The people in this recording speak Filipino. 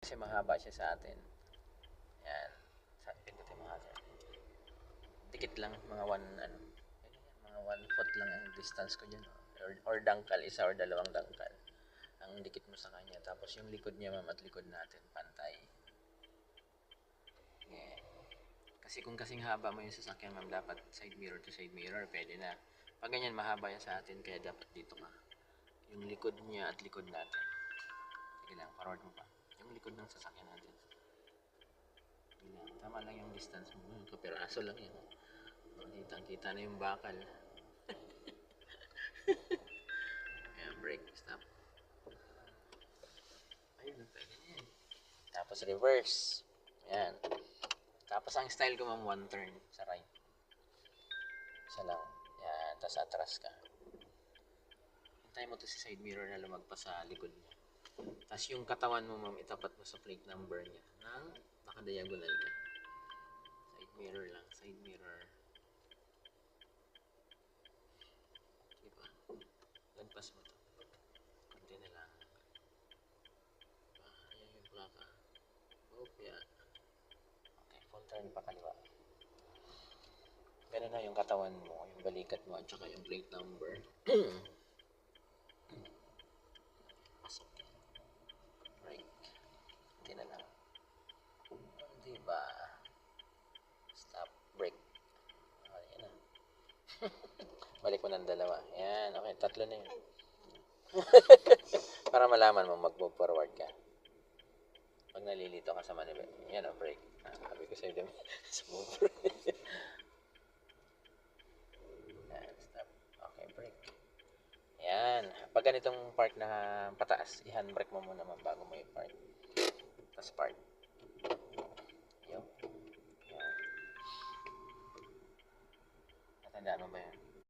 Kasi mahaba siya sa atin. Yan. Pindutin mo nga. Dikit lang, mga 1 foot lang ang distance ko dyan. Or dangkal, isa or dalawang dangkal. Ang dikit mo sa kanya. Tapos yung likod niya, ma'am, at likod natin, pantay. Yeah. Kasi kung kasing haba mo yung sasakyan, ma'am, dapat side mirror to side mirror, pwede na. Pag ganyan, mahaba yan sa atin, kaya dapat dito ka. Yung likod niya at likod natin. Sige lang, forward mo pa. Yung likod ng sasakyan natin. Sige lang, tama lang yung distance mo. Kapiraso lang yan. Kitang-kita na yung bakal. Ayan, brake, stop. Ayun, pwede na yan. Tapos reverse. Ayan. Tapos ang style ko, ma'am, 1 turn sa right. Isa lang. Yan, tapos atras ka. Hintay mo to si side mirror na lumagpas sa likod mo. Tapos yung katawan mo, ma'am, itapat mo sa plate number niya nang nakadiagonal ka. Side mirror lang, side mirror. Diba? Lagpas mo to. Kunti na lang. Diba? Ayan yung plaka. Opya. Okay, full turn pa kaliwa. Ganun na yung katawan mo, yung balikat mo, at saka yung plate number. Pasok. Break. Hindi na lang. Diba? Stop. Break. Ayan na. Balik mo ng dalawa. Yan. Okay, tatlo na yun. Para malaman mo, mag-move forward ka. Pag nalilito ka sa manibel. Yan o, break. Sabi ko sa'yo, smooth. Stop. Okay, break. Yan. Pag ganitong part na pataas, i-handbrake mo muna bago mo i-park. Tapos park. Yun. Yan. Natandaan mo ba yan?